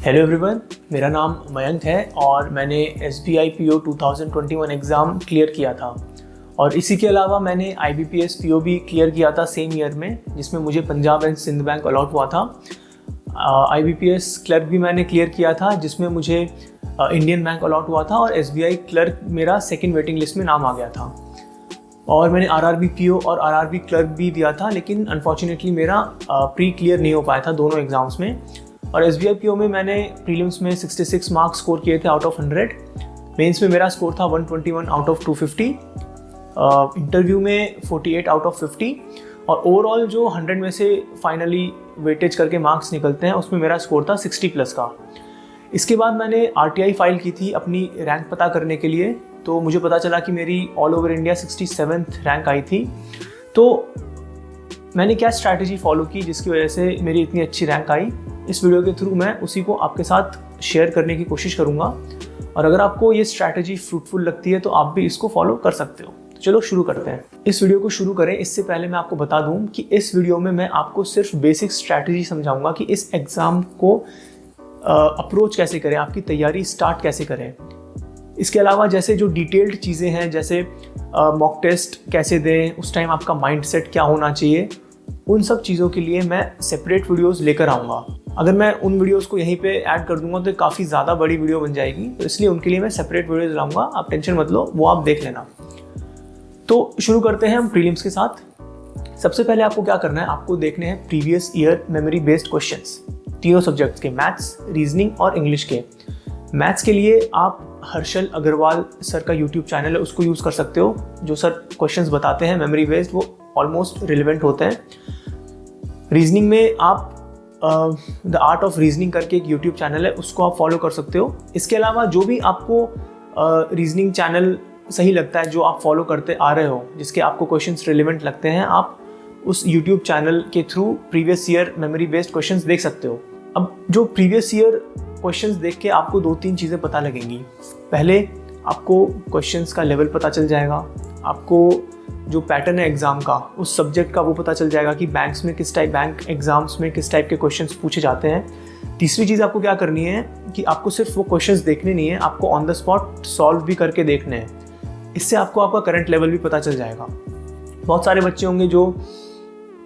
Hello everyone, मेरा नाम मयंक है और मैंने SBI PO 2021 एग्ज़ाम क्लियर किया था और इसी के अलावा मैंने IBPS PO भी क्लियर किया था सेम ईयर में, जिसमें मुझे Punjab and Sind Bank allot हुआ था। IBPS क्लर्क भी मैंने क्लियर किया था जिसमें मुझे इंडियन बैंक अलॉट हुआ था और SBI क्लर्क मेरा सेकेंड वेटिंग लिस्ट में नाम आ गया था। और मैंने RRB PO और RRB क्लर्क भी दिया था, लेकिन अनफॉर्चुनेटली मेरा प्री क्लियर नहीं हो पाया था दोनों एग्ज़ाम्स में। और SBI PO में मैंने प्रीलिम्स में 66 मार्क्स स्कोर किए थे आउट ऑफ 100। मेंस में मेरा स्कोर था 121 आउट ऑफ 250, इंटरव्यू में 48 आउट ऑफ 50 और ओवरऑल जो 100 में से फाइनली वेटेज करके मार्क्स निकलते हैं उसमें मेरा स्कोर था 60 प्लस का। इसके बाद मैंने RTI फाइल की थी अपनी रैंक पता करने के लिए, तो मुझे पता चला कि मेरी all over India 67th rank आई थी। तो मैंने क्या स्ट्रैटेजी फॉलो की जिसकी वजह से मेरी इतनी अच्छी रैंक आई, इस वीडियो के थ्रू मैं उसी को आपके साथ शेयर करने की कोशिश करूंगा। और अगर आपको ये स्ट्रैटेजी फ्रूटफुल लगती है तो आप भी इसको फॉलो कर सकते हो। तो चलो शुरू करते हैं। इस वीडियो को शुरू करें इससे पहले मैं आपको बता दूं कि इस वीडियो में मैं आपको सिर्फ बेसिक स्ट्रैटेजी समझाऊंगा कि इस एग्ज़ाम को अप्रोच कैसे करें, आपकी तैयारी स्टार्ट कैसे करें। इसके अलावा जैसे जो डिटेल्ड चीज़ें हैं, जैसे मॉक टेस्ट कैसे दें, उस टाइम आपका माइंडसेट क्या होना चाहिए, उन सब चीज़ों के लिए मैं सेपरेट वीडियोस लेकर आऊँगा। अगर मैं उन वीडियोस को यहीं पे ऐड कर दूंगा तो काफ़ी ज़्यादा बड़ी वीडियो बन जाएगी, तो इसलिए उनके लिए मैं सेपरेट वीडियोस लाऊंगा। आप टेंशन मत लो, वो आप देख लेना। तो शुरू करते हैं हम प्रीलिम्स के साथ। सबसे पहले आपको क्या करना है, आपको देखने हैं previous year memory based questions तीनों सब्जेक्ट्स के, मैथ्स, रीजनिंग और इंग्लिश के। मैथ्स के लिए आप हर्षल अग्रवाल सर का यूट्यूब चैनल है, उसको यूज़ कर सकते हो। जो सर क्वेश्चंस बताते हैं मेमोरी बेस्ड, वो ऑलमोस्ट रिलेवेंट होते हैं। रीजनिंग में आप द आर्ट ऑफ रीजनिंग करके एक यूट्यूब चैनल है, उसको आप फॉलो कर सकते हो। इसके अलावा जो भी आपको रीजनिंग चैनल सही लगता है, जो आप फॉलो करते आ रहे हो, जिसके आपको क्वेश्चंस रिलेवेंट लगते हैं, आप उस यूट्यूब चैनल के through previous year memory based questions देख सकते हो। अब जो प्रीवियस ईयर क्वेश्चंस देख के आपको 2-3 चीज़ें पता लगेंगी। पहले आपको क्वेश्चंस का लेवल पता चल जाएगा, आपको जो पैटर्न है एग्ज़ाम का उस सब्जेक्ट का वो पता चल जाएगा कि बैंक्स में किस टाइप, बैंक एग्ज़ाम्स में किस टाइप के क्वेश्चंस पूछे जाते हैं। तीसरी चीज़ आपको क्या करनी है कि आपको सिर्फ वो क्वेश्चंस देखने नहीं है, आपको ऑन द स्पॉट सॉल्व भी करके देखने हैं। इससे आपको आपका करंट लेवल भी पता चल जाएगा। बहुत सारे बच्चे होंगे जो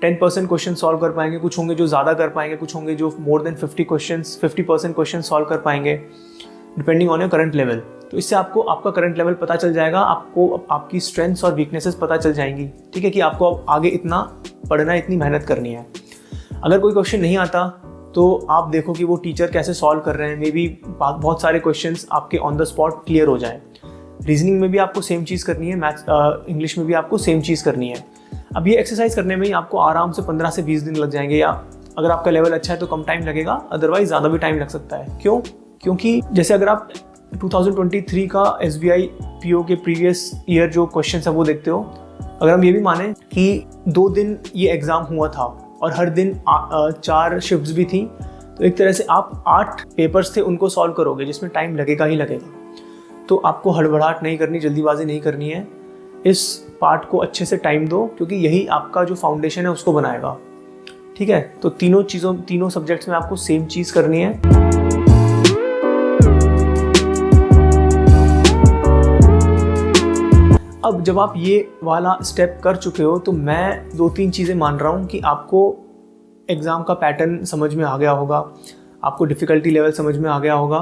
10% क्वेश्चन सॉल्व कर पाएंगे, कुछ होंगे जो ज़्यादा कर पाएंगे, कुछ होंगे जो मोर देन 50% क्वेश्चन सॉल्व कर पाएंगे, depending on your current level. तो इससे आपको आपका करंट लेवल पता चल जाएगा, आपको आपकी स्ट्रेंथ्स और वीकनेसेस पता चल जाएंगी। ठीक है, कि आपको अब आगे इतना पढ़ना है, इतनी मेहनत करनी है। अगर कोई क्वेश्चन नहीं आता तो आप देखो कि वो टीचर कैसे सॉल्व कर रहे हैं। मे बी बहुत सारे क्वेश्चंस आपके ऑन द स्पॉट क्लियर हो जाए। रीजनिंग में भी आपको सेम चीज़ करनी है, मैथ्स इंग्लिश में भी आपको सेम चीज़ करनी है। अब ये एक्सरसाइज करने में ही आपको आराम से 15 से 20 दिन लग जाएंगे, या अगर आपका लेवल अच्छा है तो कम टाइम लगेगा, अदरवाइज ज़्यादा भी टाइम लग सकता है। क्यों? क्योंकि जैसे अगर आप 2023 का SBI PO के प्रीवियस ईयर जो क्वेश्चन है वो देखते हो, अगर हम ये भी माने कि 2 दिन ये एग्ज़ाम हुआ था और हर दिन 4 शिफ्ट्स भी थी, तो एक तरह से आप 8 पेपर्स थे उनको सॉल्व करोगे, जिसमें टाइम लगेगा ही लगेगा। तो आपको हड़बड़ाहट नहीं करनी, जल्दीबाजी नहीं करनी है। इस पार्ट को अच्छे से टाइम दो, क्योंकि यही आपका जो फाउंडेशन है उसको बनाएगा। ठीक है, तो तीनों सब्जेक्ट्स में आपको सेम चीज़ करनी है। अब जब आप ये वाला स्टेप कर चुके हो तो मैं 2-3 चीज़ें मान रहा हूँ कि आपको एग्ज़ाम का पैटर्न समझ में आ गया होगा, आपको डिफ़िकल्टी लेवल समझ में आ गया होगा,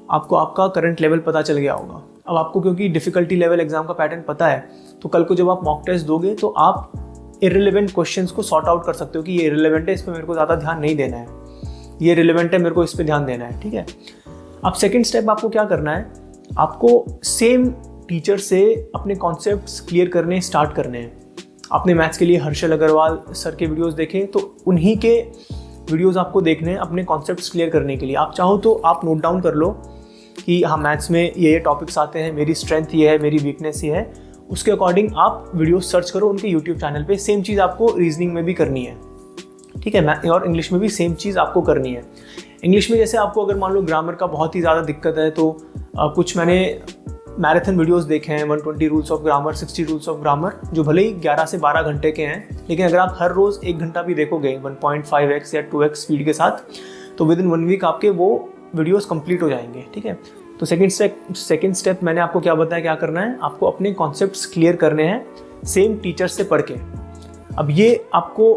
आपको आपका करंट लेवल पता चल गया होगा। अब आपको क्योंकि डिफ़िकल्टी लेवल एग्ज़ाम का पैटर्न पता है, तो कल को जब आप मॉक टेस्ट दोगे तो आप इररिलेवेंट क्वेश्चंस को सॉर्ट आउट कर सकते हो कि ये इररिलेवेंट है, इस पर मेरे को ज़्यादा ध्यान नहीं देना है, ये रिलेवेंट है, मेरे को इस पर ध्यान देना है। ठीक है, अब सेकेंड स्टेप आपको क्या करना है, आपको सेम टीचर से अपने कॉन्सेप्ट्स क्लियर करने स्टार्ट करने हैं। आपने मैथ्स के लिए हर्षल अग्रवाल सर के वीडियोस देखे, तो उन्हीं के वीडियोस आपको देखने हैं अपने कॉन्सेप्ट्स क्लियर करने के लिए। आप चाहो तो आप नोट डाउन कर लो कि हाँ, मैथ्स में ये टॉपिक्स आते हैं, मेरी स्ट्रेंथ ये है, मेरी वीकनेस ये है, उसके अकॉर्डिंग आप वीडियोस सर्च करो उनके यूट्यूब चैनल पे। सेम चीज़ आपको रीजनिंग में भी करनी है। ठीक है, और इंग्लिश में भी सेम चीज़ आपको करनी है। इंग्लिश में जैसे आपको अगर मान लो ग्रामर का बहुत ही ज़्यादा दिक्कत है, तो कुछ मैंने मैराथन वीडियोस देखे हैं, 120 rules of grammar, 60 rules of grammar, जो भले ही 11 से 12 घंटे के हैं, लेकिन अगर आप हर रोज़ 1 घंटा भी देखोगे 1.5x या 2x स्पीड के साथ, तो विद इन 1 वीक आपके वो वीडियोस कंप्लीट हो जाएंगे, ठीक है। तो सेकंड स्टेप मैंने आपको क्या बताया क्या करना है, आपको अपने कॉन्सेप्ट्स क्लियर करने हैं सेम टीचर से पढ़ के। अब ये आपको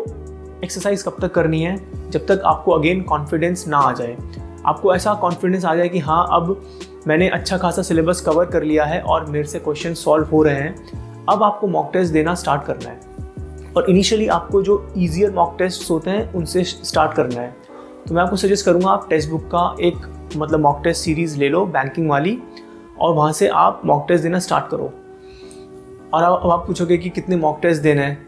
एक्सरसाइज कब तक करनी है, जब तक आपको अगेन कॉन्फिडेंस ना आ जाए, आपको ऐसा कॉन्फिडेंस आ जाए कि हाँ अब मैंने अच्छा खासा सिलेबस कवर कर लिया है और मेरे से क्वेश्चन सॉल्व हो रहे हैं, अब आपको मॉक टेस्ट देना स्टार्ट करना है। और इनिशियली आपको जो ईजियर मॉक टेस्ट होते हैं उनसे स्टार्ट करना है। तो मैं आपको सजेस्ट करूँगा आप टेक्स्ट बुक का एक मॉक टेस्ट सीरीज़ ले लो बैंकिंग वाली, और वहाँ से आप मॉक टेस्ट देना स्टार्ट करो। और अब आप पूछोगे कि कितने मॉक टेस्ट देने हैं,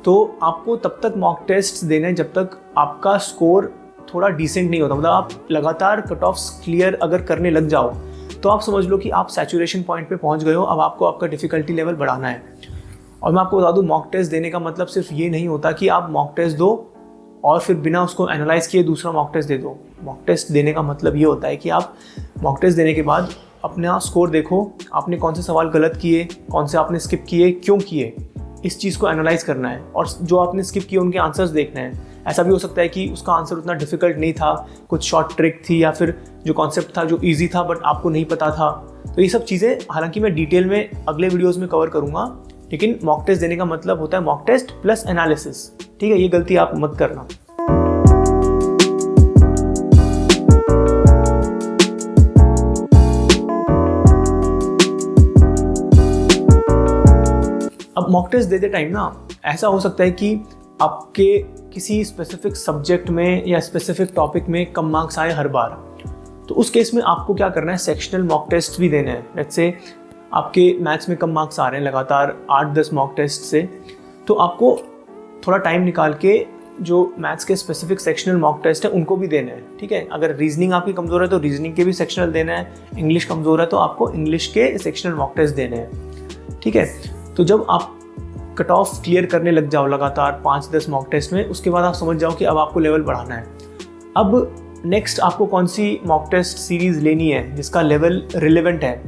तो आपको तब तक मॉक टेस्ट देने हैं जब तक आपका स्कोर थोड़ा डिसेंट नहीं होता। मतलब आप लगातार कट ऑफ्स क्लियर अगर करने लग जाओ तो आप समझ लो कि आप सैचुरेशन पॉइंट पे पहुंच गए हो, अब आपको आपका डिफ़िकल्टी लेवल बढ़ाना है। और मैं आपको बता दूं, मॉक टेस्ट देने का मतलब सिर्फ ये नहीं होता कि आप मॉक टेस्ट दो और फिर बिना उसको एनालाइज किए दूसरा मॉक टेस्ट दे दो। मॉक टेस्ट देने का मतलब ये होता है कि आप मॉक टेस्ट देने के बाद अपना स्कोर देखो, आपने कौन से सवाल गलत किए, कौन से आपने स्किप किए, क्यों किए, इस चीज़ को एनालाइज करना है। और जो आपने स्किप किए उनके आंसर्स देखने हैं। ऐसा भी हो सकता है कि उसका आंसर उतना डिफिकल्ट नहीं था, कुछ शॉर्ट ट्रिक थी, या फिर जो कॉन्सेप्ट था जो इजी था बट आपको नहीं पता था। तो ये सब चीज़ें हालांकि मैं डिटेल में अगले वीडियोस में कवर करूँगा, लेकिन मॉक टेस्ट देने का मतलब होता है मॉक टेस्ट प्लस एनालिसिस, ठीक है। ये गलती आप मत करना। अब मॉक टेस्ट देते टाइम ना ऐसा हो सकता है कि आपके किसी स्पेसिफिक सब्जेक्ट में या स्पेसिफिक टॉपिक में कम मार्क्स आए हर बार, तो उस केस में आपको क्या करना है, सेक्शनल मॉक टेस्ट भी देने हैं। लेट्स से आपके मैथ्स में कम मार्क्स आ रहे हैं लगातार 8-10 मॉक टेस्ट से, तो आपको थोड़ा टाइम निकाल के जो मैथ्स के स्पेसिफिक सेक्शनल मॉक टेस्ट है उनको भी देने हैं, ठीक है। अगर रीजनिंग आपकी कमज़ोर है तो रीजनिंग के भी सेक्शनल देना है, इंग्लिश कमज़ोर है तो आपको इंग्लिश के सेक्शनल मॉक टेस्ट देने हैं, ठीक है। तो जब आप कट ऑफ क्लियर करने लग जाओ लगातार 5-10 मॉक टेस्ट में, उसके बाद आप समझ जाओ कि अब आपको लेवल बढ़ाना है। अब नेक्स्ट आपको कौन सी मॉक टेस्ट सीरीज़ लेनी है जिसका लेवल रिलेवेंट है।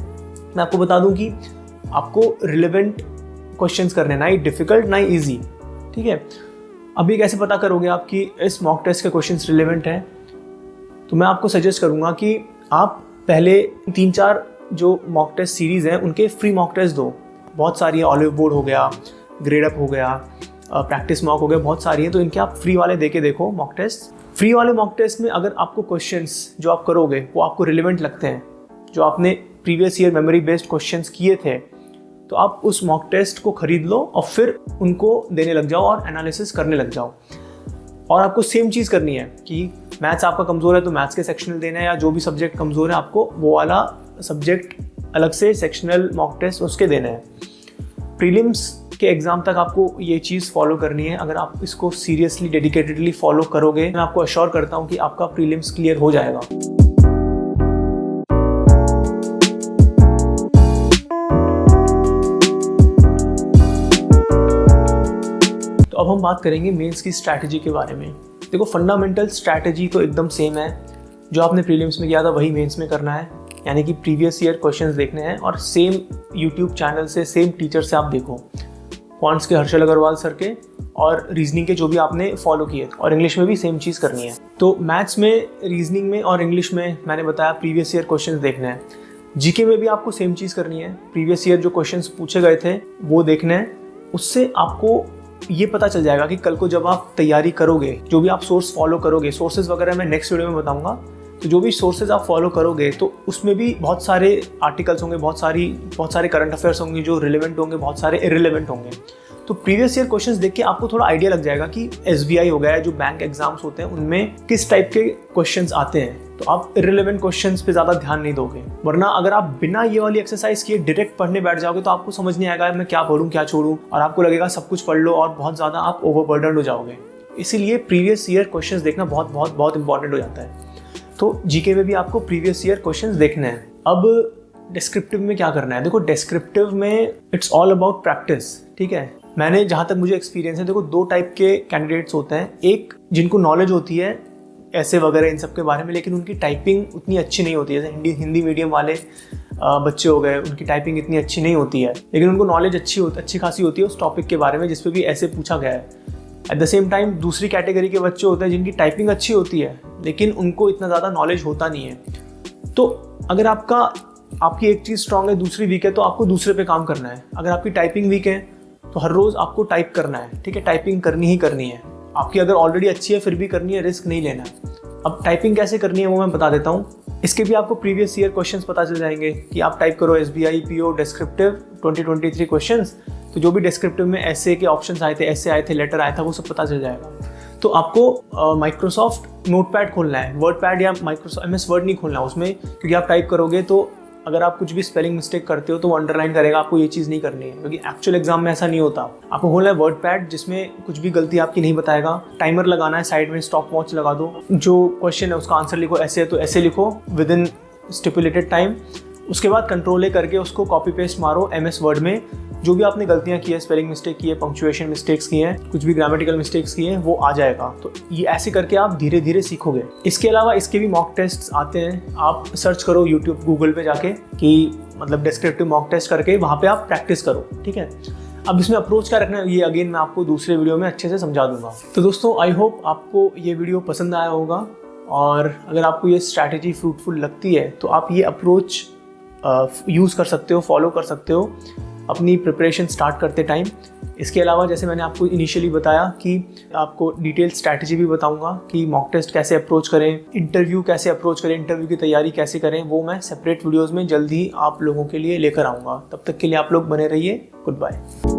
मैं आपको बता दूं कि आपको रिलेवेंट क्वेश्चंस करने, ना ही डिफ़िकल्ट ना ही ईजी, ठीक है। अभी कैसे पता करोगे आप कि इस मॉक टेस्ट के क्वेश्चंस रिलेवेंट हैं, तो मैं आपको सजेस्ट करूँगा कि आप पहले 3-4 जो मॉक टेस्ट सीरीज़ हैं उनके फ्री मॉक टेस्ट दो। बहुत सारी है, ऑलिव बोर्ड हो गया, ग्रेड अप हो गया, प्रैक्टिस मॉक हो गया, बहुत सारी है, तो इनके आप फ्री वाले दे के देखो मॉक टेस्ट। फ्री वाले मॉक टेस्ट में अगर आपको क्वेश्चंस जो आप करोगे वो आपको रिलेवेंट लगते हैं, जो आपने previous year memory based questions किए थे, तो आप उस मॉक टेस्ट को खरीद लो और फिर उनको देने लग जाओ और एनालिसिस करने लग जाओ। और आपको सेम चीज़ करनी है कि मैथ्स आपका कमज़ोर है तो मैथ्स के सेक्शनल देना है, या जो भी सब्जेक्ट कमज़ोर है आपको वो वाला सब्जेक्ट अलग से सेक्शनल मॉक टेस्ट उसके देने हैं। प्रीलिम्स के एग्ज़ाम तक आपको ये चीज़ फॉलो करनी है। अगर आप इसको सीरियसली डेडिकेटेडली फॉलो करोगे, मैं आपको अश्योर करता हूँ कि आपका प्रीलिम्स क्लियर हो जाएगा। तो अब हम बात करेंगे मेंस की स्ट्रैटेजी के बारे में। देखो, फंडामेंटल स्ट्रैटेजी तो एकदम सेम है, जो आपने प्रीलिम्स में किया था वही मेंस में करना है, यानी कि प्रीवियस ईयर क्वेश्चंस देखने हैं और सेम यूट्यूब चैनल से सेम टीचर से आप देखो, क्वांट्स के हर्षल अग्रवाल सर के और रीजनिंग के जो भी आपने फॉलो किए, और इंग्लिश में भी सेम चीज़ करनी है। तो मैथ्स में, रीजनिंग में और इंग्लिश में मैंने बताया प्रीवियस ईयर क्वेश्चंस देखने हैं। जीके में भी आपको सेम चीज़ करनी है, प्रीवियस ईयर जो क्वेश्चंस पूछे गए थे वो देखने हैं। उससे आपको ये पता चल जाएगा कि कल को जब आप तैयारी करोगे, जो भी आप सोर्स फॉलो करोगे, सोर्सेज वगैरह मैं नेक्स्ट वीडियो में बताऊंगा, तो जो भी सोर्सेज आप फॉलो करोगे तो उसमें भी बहुत सारे आर्टिकल्स होंगे, बहुत सारे करंट अफेयर्स होंगे जो रिलेवेंट होंगे, बहुत सारे इररिलेवेंट होंगे। तो प्रीवियस ईयर क्वेश्चंस देख के आपको थोड़ा आइडिया लग जाएगा कि SBI हो गया, जो बैंक एग्जाम्स होते हैं उनमें किस टाइप के क्वेश्चंस आते हैं। तो आप इररिलेवेंट क्वेश्चंस पे ज़्यादा ध्यान नहीं दोगे, वरना अगर आप बिना ये वाली एक्सरसाइज किए डायरेक्ट पढ़ने बैठ जाओगे तो आपको समझ नहीं आएगा मैं क्या पढ़ूँ क्या छोड़ूँ, और आपको लगेगा सब कुछ पढ़ लो और बहुत ज़्यादा आप ओवरबर्डन हो जाओगे। इसीलिए प्रीवियस ईयर क्वेश्चंस देखना बहुत बहुत बहुत इंपॉर्टेंट हो जाता है। तो जीके में भी आपको प्रीवियस ईयर क्वेश्चंस देखने हैं। अब डिस्क्रिप्टिव में क्या करना है? देखो, डिस्क्रिप्टिव में इट्स ऑल अबाउट प्रैक्टिस, ठीक है। मैंने जहाँ तक मुझे एक्सपीरियंस है, देखो 2 टाइप के कैंडिडेट्स होते हैं। एक जिनको नॉलेज होती है ऐसे वगैरह इन सब के बारे में, लेकिन उनकी टाइपिंग उतनी अच्छी नहीं होती है। जैसे हिंदी मीडियम वाले बच्चे हो गए, उनकी टाइपिंग इतनी अच्छी नहीं होती है, लेकिन उनको नॉलेज अच्छी खासी होती है उस टॉपिक के बारे में जिस पे भी ऐसे पूछा गया है। एट द सेम टाइम दूसरी कैटेगरी के बच्चे होते हैं जिनकी टाइपिंग अच्छी होती है लेकिन उनको इतना ज़्यादा नॉलेज होता नहीं है। तो अगर आपकी एक चीज़ स्ट्रांग है, दूसरी वीक है, तो आपको दूसरे पे काम करना है। अगर आपकी टाइपिंग वीक है तो हर रोज़ आपको टाइप करना है, ठीक है, टाइपिंग करनी ही करनी है। आपकी अगर ऑलरेडी अच्छी है फिर भी करनी है, रिस्क नहीं लेना है। अब टाइपिंग कैसे करनी है वो मैं बता देता हूँ। इसके भी आपको प्रीवियस ईयर क्वेश्चंस पता चल जाएंगे कि आप टाइप करो SBI PO डिस्क्रिप्टिव 2023 क्वेश्चंस, तो जो भी डिस्क्रिप्टिव में ऐसे के ऑप्शंस आए थे, ऐसे आए थे, लेटर आया था, वो सब पता चल जाएगा। तो आपको माइक्रोसॉफ्ट नोटपैड खोलना है, वर्डपैड या माइक्रोसॉफ्ट MS वर्ड नहीं खोलना उसमें, क्योंकि आप टाइप करोगे तो अगर आप कुछ भी स्पेलिंग मिस्टेक करते हो तो वो अंडरलाइन करेगा, आपको ये चीज़ नहीं करनी है, क्योंकि एक्चुअल एग्जाम में ऐसा नहीं होता। आपको खोलना है वर्डपैड जिसमें कुछ भी गलती आपकी नहीं बताएगा। टाइमर लगाना है, साइड में स्टॉप वॉच लगा दो, जो क्वेश्चन है उसका आंसर लिखो, ऐसे है तो ऐसे लिखो विद इन स्टिपुलेटेड टाइम। उसके बाद कंट्रोल करके उसको कॉपी पेस्ट मारो MS वर्ड में। जो भी आपने गलतियां की है, स्पेलिंग मिस्टेक की है, पंक्चुएशन मिस्टेक्स की हैं, कुछ भी ग्रामेटिकल मिस्टेक्स की हैं, वो आ जाएगा। तो ये ऐसे करके आप धीरे धीरे सीखोगे। इसके अलावा इसके भी मॉक टेस्ट आते हैं, आप सर्च करो यूट्यूब गूगल पे जाके कि मतलब डिस्क्रिप्टिव मॉक टेस्ट करके वहाँ पे आप प्रैक्टिस करो, ठीक है। अब इसमें अप्रोच क्या रखना है ये अगेन मैं आपको दूसरे वीडियो में अच्छे से समझा दूंगा। तो दोस्तों आई होप आपको ये वीडियो पसंद आया होगा, और अगर आपको ये स्ट्रैटेजी फ्रूटफुल लगती है तो आप ये अप्रोच यूज़ कर सकते हो, फॉलो कर सकते हो अपनी प्रिपरेशन स्टार्ट करते टाइम। इसके अलावा जैसे मैंने आपको इनिशियली बताया कि आपको डिटेल स्ट्रैटेजी भी बताऊंगा कि मॉक टेस्ट कैसे अप्रोच करें, इंटरव्यू कैसे अप्रोच करें, इंटरव्यू की तैयारी कैसे करें, वो मैं सेपरेट वीडियोस में जल्दी आप लोगों के लिए लेकर आऊँगा। तब तक के लिए आप लोग बने रहिए। Good bye.